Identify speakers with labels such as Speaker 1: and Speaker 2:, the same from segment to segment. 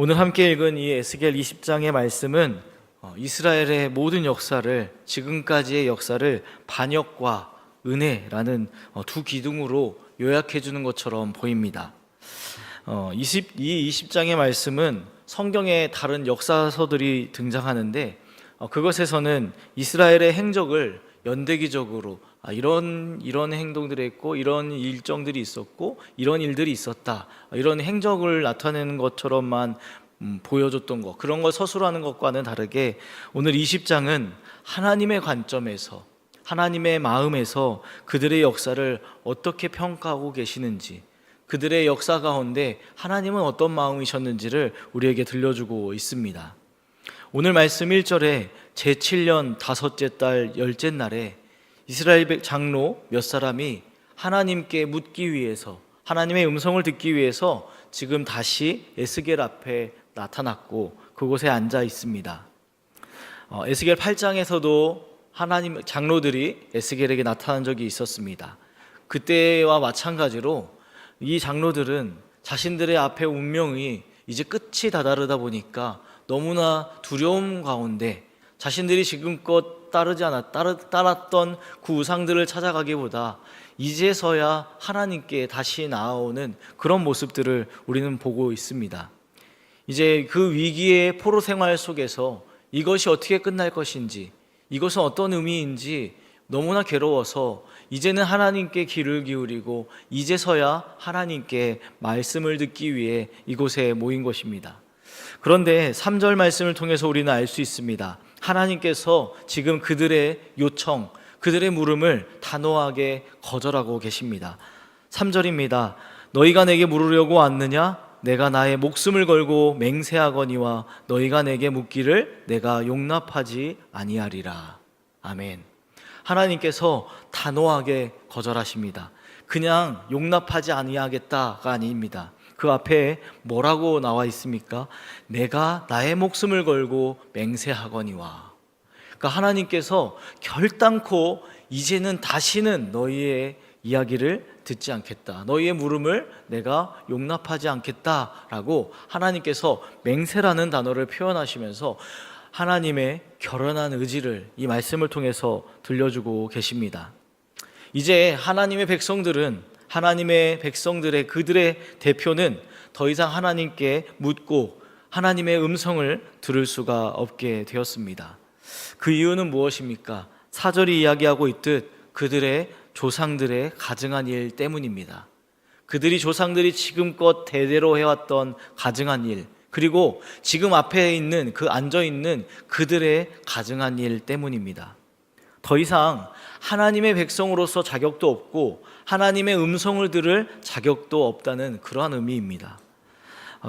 Speaker 1: 오늘 함께 읽은 이 에스겔 20장의 말씀은 이스라엘의 모든 역사를, 지금까지의 역사를 반역과 은혜라는 두 기둥으로 요약해 주는 것처럼 보입니다. 이 20장의 말씀은 성경의 다른 역사서들이 등장하는데 그것에서는 이스라엘의 행적을 연대기적으로 이런 행동들이 있고 이런 일정들이 있었고 이런 일들이 있었다, 이런 행적을 나타내는 것처럼만 보여줬던 것, 그런 걸 서술하는 것과는 다르게 오늘 20장은 하나님의 관점에서, 하나님의 마음에서 그들의 역사를 어떻게 평가하고 계시는지, 그들의 역사 가운데 하나님은 어떤 마음이셨는지를 우리에게 들려주고 있습니다. 오늘 말씀 1절에 제7년 다섯째 달 열째 날에 이스라엘 장로 몇 사람이 하나님께 묻기 위해서, 하나님의 음성을 듣기 위해서 지금 다시 에스겔 앞에 나타났고 그곳에 앉아 있습니다. 에스겔 8장에서도 하나님 장로들이 에스겔에게 나타난 적이 있었습니다. 그때와 마찬가지로 이 장로들은 자신들의 앞에 운명이 이제 끝이 다다르다 보니까 너무나 두려움 가운데 자신들이 지금껏 따랐던 그 우상들을 찾아가기보다 이제서야 하나님께 다시 나아오는 그런 모습들을 우리는 보고 있습니다. 이제 그 위기의 포로 생활 속에서 이것이 어떻게 끝날 것인지, 이것은 어떤 의미인지 너무나 괴로워서 이제는 하나님께 귀를 기울이고 이제서야 하나님께 말씀을 듣기 위해 이곳에 모인 것입니다. 그런데 3절 말씀을 통해서 우리는 알 수 있습니다. 하나님께서 지금 그들의 요청, 그들의 물음을 단호하게 거절하고 계십니다. 3절입니다. 너희가 내게 물으려고 왔느냐? 내가 나의 목숨을 걸고 맹세하거니와 너희가 내게 묻기를 내가 용납하지 아니하리라. 아멘. 하나님께서 단호하게 거절하십니다. 그냥 용납하지 아니하겠다가 아닙니다. 그 앞에 뭐라고 나와 있습니까? 내가 나의 목숨을 걸고 맹세하거니와. 그러니까 하나님께서 결단코 이제는 다시는 너희의 이야기를 듣지 않겠다, 너희의 물음을 내가 용납하지 않겠다라고 하나님께서 맹세라는 단어를 표현하시면서 하나님의 결연한 의지를 이 말씀을 통해서 들려주고 계십니다. 이제 하나님의 백성들의 그들의 대표는 더 이상 하나님께 묻고 하나님의 음성을 들을 수가 없게 되었습니다. 그 이유는 무엇입니까? 4절이 이야기하고 있듯 그들의 조상들의 가증한 일 때문입니다. 조상들이 지금껏 대대로 해왔던 가증한 일, 그리고 지금 앞에 있는 앉아있는 그들의 가증한 일 때문입니다. 더 이상 하나님의 백성으로서 자격도 없고 하나님의 음성을 들을 자격도 없다는 그러한 의미입니다.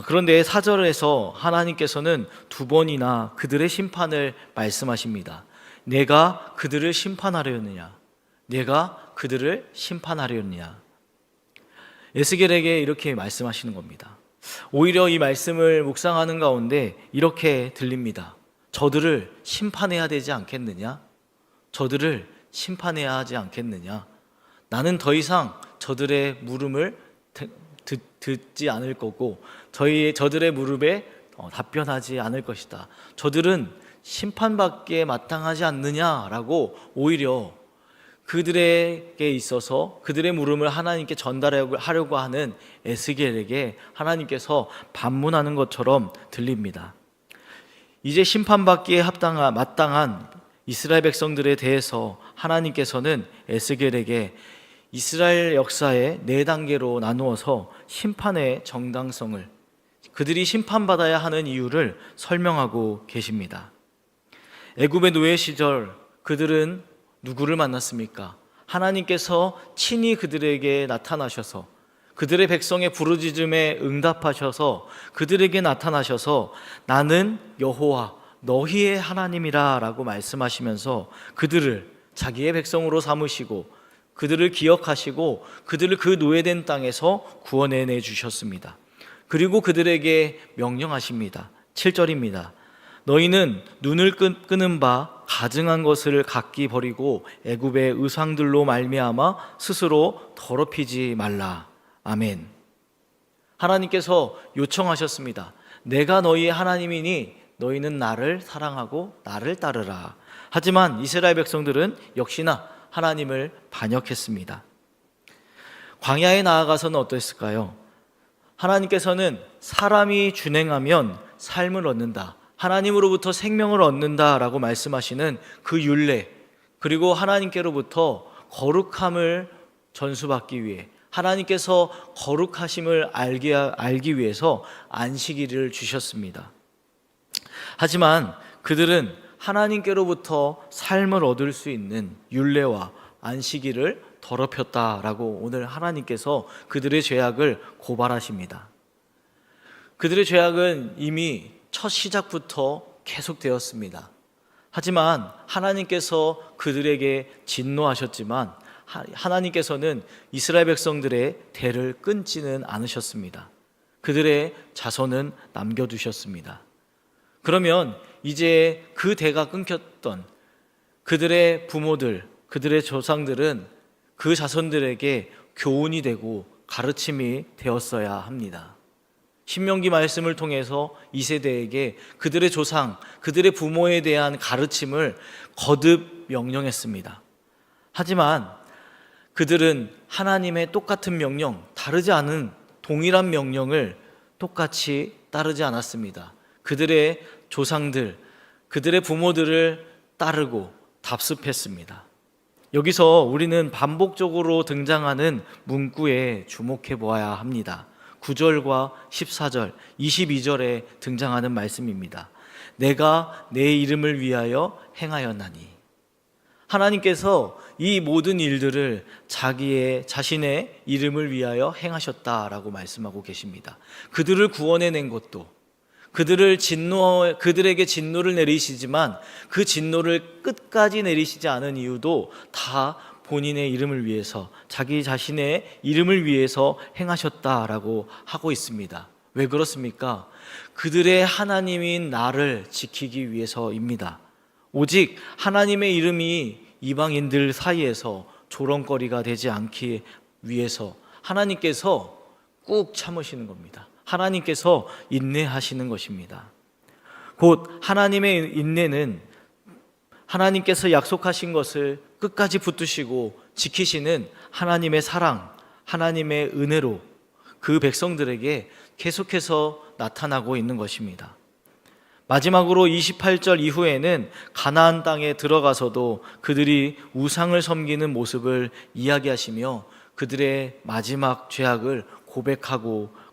Speaker 1: 그런데 4절에서 하나님께서는 두 번이나 그들의 심판을 말씀하십니다. 내가 그들을 심판하려느냐? 내가 그들을 심판하려느냐? 에스겔에게 이렇게 말씀하시는 겁니다. 오히려 이 말씀을 묵상하는 가운데 이렇게 들립니다. 저들을 심판해야 되지 않겠느냐? 저들을 심판해야 하지 않겠느냐? 나는 더 이상 저들의 물음을 듣지 않을 거고 저들의 물음에 답변하지 않을 것이다. 저들은 심판받기에 마땅하지 않느냐라고 오히려 그들에게 있어서 그들의 물음을 하나님께 전달하려고 하는 에스겔에게 하나님께서 반문하는 것처럼 들립니다. 이제 심판받기에 마땅한 이스라엘 백성들에 대해서 하나님께서는 에스겔에게 이스라엘 역사의 4단계로 나누어서 심판의 정당성을, 그들이 심판받아야 하는 이유를 설명하고 계십니다. 애굽의 노예 시절 그들은 누구를 만났습니까? 하나님께서 친히 그들에게 나타나셔서 그들의 백성의 부르짖음에 응답하셔서 그들에게 나타나셔서 나는 여호와 너희의 하나님이라 라고 말씀하시면서 그들을 자기의 백성으로 삼으시고 그들을 기억하시고 그들을 그 노예된 땅에서 구원해내 주셨습니다. 그리고 그들에게 명령하십니다. 7절입니다. 너희는 눈을 끄는 바 가증한 것을 각기 버리고 애굽의 의상들로 말미암아 스스로 더럽히지 말라. 아멘. 하나님께서 요청하셨습니다. 내가 너희의 하나님이니 너희는 나를 사랑하고 나를 따르라. 하지만 이스라엘 백성들은 역시나 하나님을 반역했습니다. 광야에 나아가서는 어떠했을까요? 하나님께서는 사람이 준행하면 삶을 얻는다, 하나님으로부터 생명을 얻는다라고 말씀하시는 그 율례, 그리고 하나님께로부터 거룩함을 전수받기 위해, 하나님께서 거룩하심을 알기 위해서 안식일을 주셨습니다. 하지만 그들은 하나님께로부터 삶을 얻을 수 있는 율례와 안식일을 더럽혔다라고 오늘 하나님께서 그들의 죄악을 고발하십니다. 그들의 죄악은 이미 첫 시작부터 계속되었습니다. 하지만 하나님께서 그들에게 진노하셨지만 하나님께서는 이스라엘 백성들의 대를 끊지는 않으셨습니다. 그들의 자손은 남겨두셨습니다. 그러면 이제 그 대가 끊겼던 그들의 부모들, 그들의 조상들은 그 자손들에게 교훈이 되고 가르침이 되었어야 합니다. 신명기 말씀을 통해서 이 세대에게 그들의 조상, 그들의 부모에 대한 가르침을 거듭 명령했습니다. 하지만 그들은 하나님의 똑같은 명령, 다르지 않은 동일한 명령을 똑같이 따르지 않았습니다. 그들의 조상들, 그들의 부모들을 따르고 답습했습니다. 여기서 우리는 반복적으로 등장하는 문구에 주목해 보아야 합니다. 9절과 14절, 22절에 등장하는 말씀입니다. 내가 내 이름을 위하여 행하였나니. 하나님께서 이 모든 일들을 자신의 이름을 위하여 행하셨다라고 말씀하고 계십니다. 그들을 구원해낸 것도, 그들에게 진노를 내리시지만 그 진노를 끝까지 내리시지 않은 이유도 다 본인의 이름을 위해서, 자기 자신의 이름을 위해서 행하셨다라고 하고 있습니다. 왜 그렇습니까? 그들의 하나님인 나를 지키기 위해서입니다. 오직 하나님의 이름이 이방인들 사이에서 조롱거리가 되지 않기 위해서 하나님께서 꾹 참으시는 겁니다. 하나님께서 인내하시는 것입니다. 곧 하나님의 인내는 하나님께서 약속하신 것을 끝까지 붙드시고 지키시는 하나님의 사랑, 하나님의 은혜로 그 백성들에게 계속해서 나타나고 있는 것입니다. 마지막으로 28절 이후에는 가나안 땅에 들어가서도 그들이 우상을 섬기는 모습을 이야기하시며 그들의 마지막 죄악을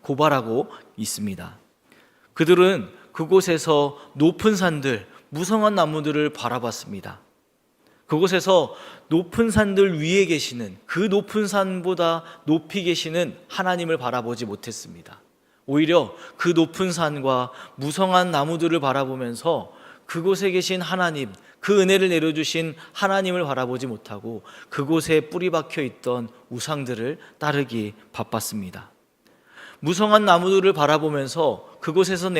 Speaker 1: 고발하고 있습니다. 그들은 그곳에서 높은 산들, 무성한 나무들을 바라봤습니다. 그곳에서 높은 산들 위에 계시는, 그 높은 산보다 높이 계시는 하나님을 바라보지 못했습니다. 오히려 그 높은 산과 무성한 나무들을 바라보면서 그곳에 계신 하나님, 그 은혜를 내려주신 하나님을 바라보지 못하고 그곳에 뿌리 박혀 있던 우상들을 따르기 바빴습니다. 무성한 나무들을 바라보면서 그곳에서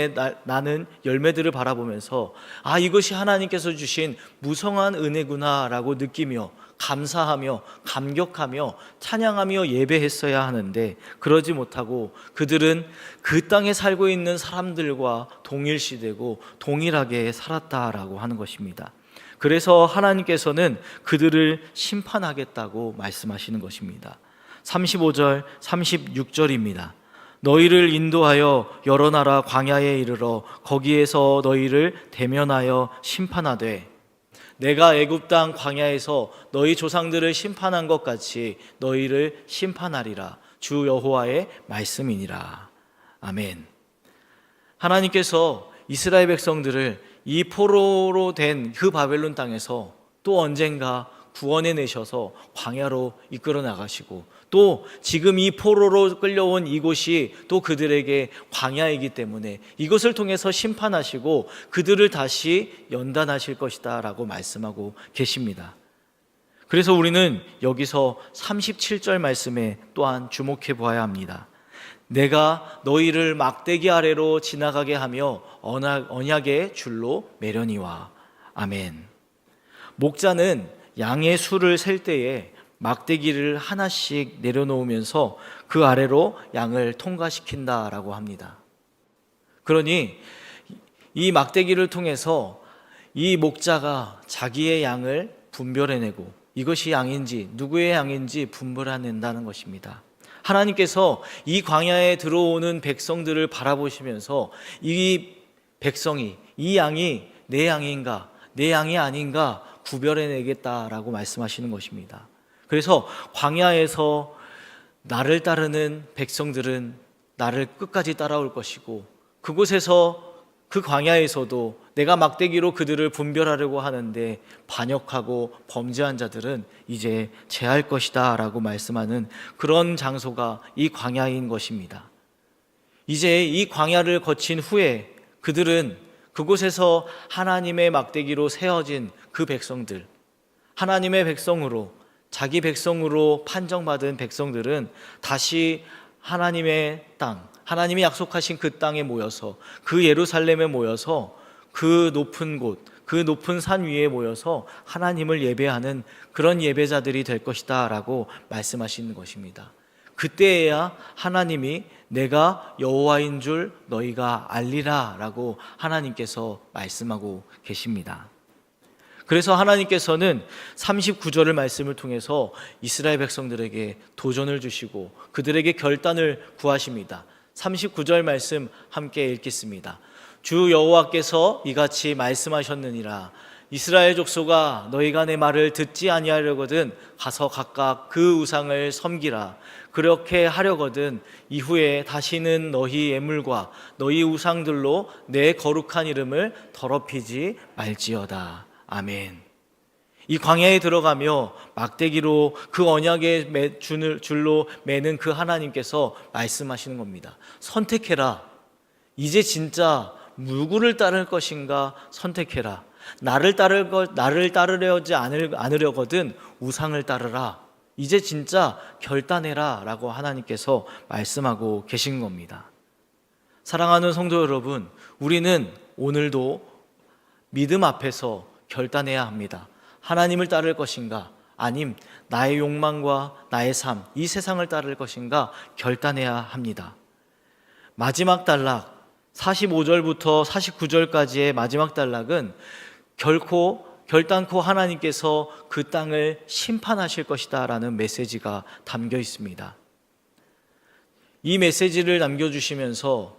Speaker 1: 나는 열매들을 바라보면서 이것이 하나님께서 주신 무성한 은혜구나 라고 느끼며 감사하며 감격하며 찬양하며 예배했어야 하는데 그러지 못하고 그들은 그 땅에 살고 있는 사람들과 동일시되고 동일하게 살았다라고 하는 것입니다. 그래서 하나님께서는 그들을 심판하겠다고 말씀하시는 것입니다. 35절, 36절입니다. 너희를 인도하여 여러 나라 광야에 이르러 거기에서 너희를 대면하여 심판하되 내가 애굽 땅 광야에서 너희 조상들을 심판한 것 같이 너희를 심판하리라. 주 여호와의 말씀이니라. 아멘. 하나님께서 이스라엘 백성들을 이 포로로 된 그 바벨론 땅에서 또 언젠가 구원해내셔서 광야로 이끌어 나가시고 또 지금 이 포로로 끌려온 이곳이 또 그들에게 광야이기 때문에 이것을 통해서 심판하시고 그들을 다시 연단하실 것이다 라고 말씀하고 계십니다. 그래서 우리는 여기서 37절 말씀에 또한 주목해 보아야 합니다. 내가 너희를 막대기 아래로 지나가게 하며 언약의 줄로 매려니와. 아멘. 목자는 양의 수를 셀 때에 막대기를 하나씩 내려놓으면서 그 아래로 양을 통과시킨다라고 합니다. 그러니 이 막대기를 통해서 이 목자가 자기의 양을 분별해내고 이것이 양인지 누구의 양인지 분별해낸다는 것입니다. 하나님께서 이 광야에 들어오는 백성들을 바라보시면서 이 백성이, 이 양이 내 양인가 내 양이 아닌가 구별해내겠다라고 말씀하시는 것입니다. 그래서 광야에서 나를 따르는 백성들은 나를 끝까지 따라올 것이고, 그곳에서 그 광야에서도 내가 막대기로 그들을 분별하려고 하는데 반역하고 범죄한 자들은 이제 제할 것이다 라고 말씀하는 그런 장소가 이 광야인 것입니다. 이제 이 광야를 거친 후에 그들은 그곳에서 하나님의 막대기로 세워진 그 백성들, 하나님의 백성으로, 자기 백성으로 판정받은 백성들은 다시 하나님의 땅, 하나님이 약속하신 그 땅에 모여서, 그 예루살렘에 모여서, 그 높은 곳, 그 높은 산 위에 모여서 하나님을 예배하는 그런 예배자들이 될 것이다 라고 말씀하시는 것입니다. 그때에야 하나님이 내가 여호와인 줄 너희가 알리라 라고 하나님께서 말씀하고 계십니다. 그래서 하나님께서는 39절의 말씀을 통해서 이스라엘 백성들에게 도전을 주시고 그들에게 결단을 구하십니다. 39절 말씀 함께 읽겠습니다. 주 여호와께서 이같이 말씀하셨느니라. 이스라엘 족속아, 너희가 내 말을 듣지 아니하려거든 가서 각각 그 우상을 섬기라. 그렇게 하려거든 이후에 다시는 너희 예물과 너희 우상들로 내 거룩한 이름을 더럽히지 말지어다. 아멘. 이 광야에 들어가며 막대기로 그 언약의 줄로 매는 그 하나님께서 말씀하시는 겁니다. 선택해라. 이제 진짜 누구를 따를 것인가 선택해라. 나를 따르려지 않으려거든 우상을 따르라. 이제 진짜 결단해라 라고 하나님께서 말씀하고 계신 겁니다. 사랑하는 성도 여러분, 우리는 오늘도 믿음 앞에서 결단해야 합니다. 하나님을 따를 것인가, 아님 나의 욕망과 나의 삶, 이 세상을 따를 것인가 결단해야 합니다. 마지막 단락 45절부터 49절까지의 마지막 단락은 결단코 하나님께서 그 땅을 심판하실 것이다 라는 메시지가 담겨 있습니다. 이 메시지를 남겨주시면서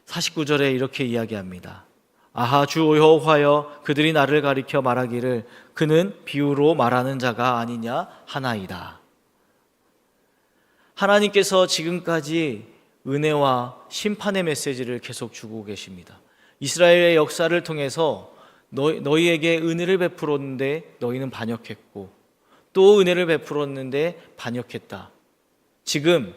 Speaker 1: 49절에 이렇게 이야기합니다. 아하, 주 여호와여, 그들이 나를 가리켜 말하기를 그는 비유로 말하는 자가 아니냐 하나이다. 하나님께서 지금까지 은혜와 심판의 메시지를 계속 주고 계십니다. 이스라엘의 역사를 통해서 너희에게 은혜를 베풀었는데 너희는 반역했고, 또 은혜를 베풀었는데 반역했다. 지금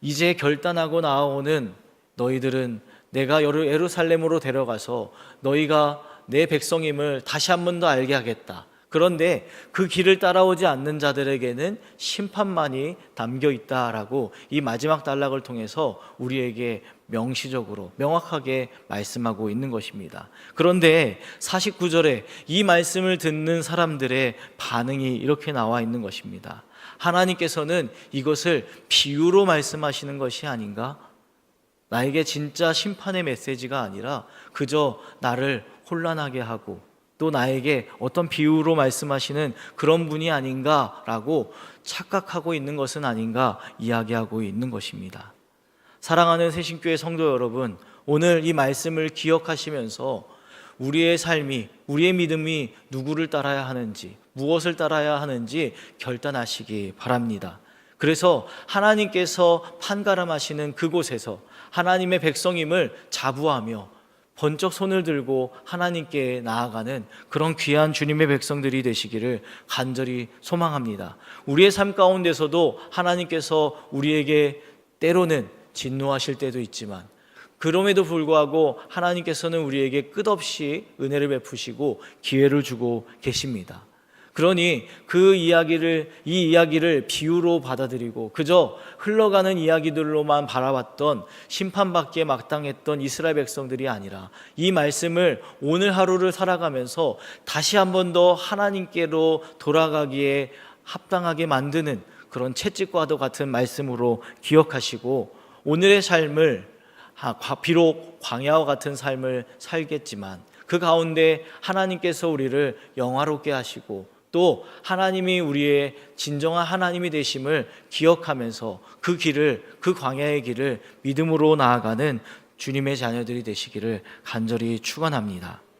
Speaker 1: 이제 결단하고 나아오는 너희들은 내가 예루살렘으로 데려가서 너희가 내 백성임을 다시 한 번 더 알게 하겠다. 그런데 그 길을 따라오지 않는 자들에게는 심판만이 담겨 있다라고 이 마지막 단락을 통해서 우리에게 명시적으로 명확하게 말씀하고 있는 것입니다. 그런데 49절에 이 말씀을 듣는 사람들의 반응이 이렇게 나와 있는 것입니다. 하나님께서는 이것을 비유로 말씀하시는 것이 아닌가? 나에게 진짜 심판의 메시지가 아니라 그저 나를 혼란하게 하고 또 나에게 어떤 비유로 말씀하시는 그런 분이 아닌가라고 착각하고 있는 것은 아닌가 이야기하고 있는 것입니다. 사랑하는 새신교회 성도 여러분, 오늘 이 말씀을 기억하시면서 우리의 삶이, 우리의 믿음이 누구를 따라야 하는지, 무엇을 따라야 하는지 결단하시기 바랍니다. 그래서 하나님께서 판가름하시는 그곳에서 하나님의 백성임을 자부하며 번쩍 손을 들고 하나님께 나아가는 그런 귀한 주님의 백성들이 되시기를 간절히 소망합니다. 우리의 삶 가운데서도 하나님께서 우리에게 때로는 진노하실 때도 있지만 그럼에도 불구하고 하나님께서는 우리에게 끝없이 은혜를 베푸시고 기회를 주고 계십니다. 그러니 이 이야기를 비유로 받아들이고 그저 흘러가는 이야기들로만 바라봤던 심판받기에 마땅했던 이스라엘 백성들이 아니라 이 말씀을 오늘 하루를 살아가면서 다시 한 번 더 하나님께로 돌아가기에 합당하게 만드는 그런 채찍과도 같은 말씀으로 기억하시고 오늘의 삶을 비록 광야와 같은 삶을 살겠지만 그 가운데 하나님께서 우리를 영화롭게 하시고 또 하나님이 우리의 진정한 하나님이 되심을 기억하면서 그 광야의 길을 믿음으로 나아가는 주님의 자녀들이 되시기를 간절히 축원합니다.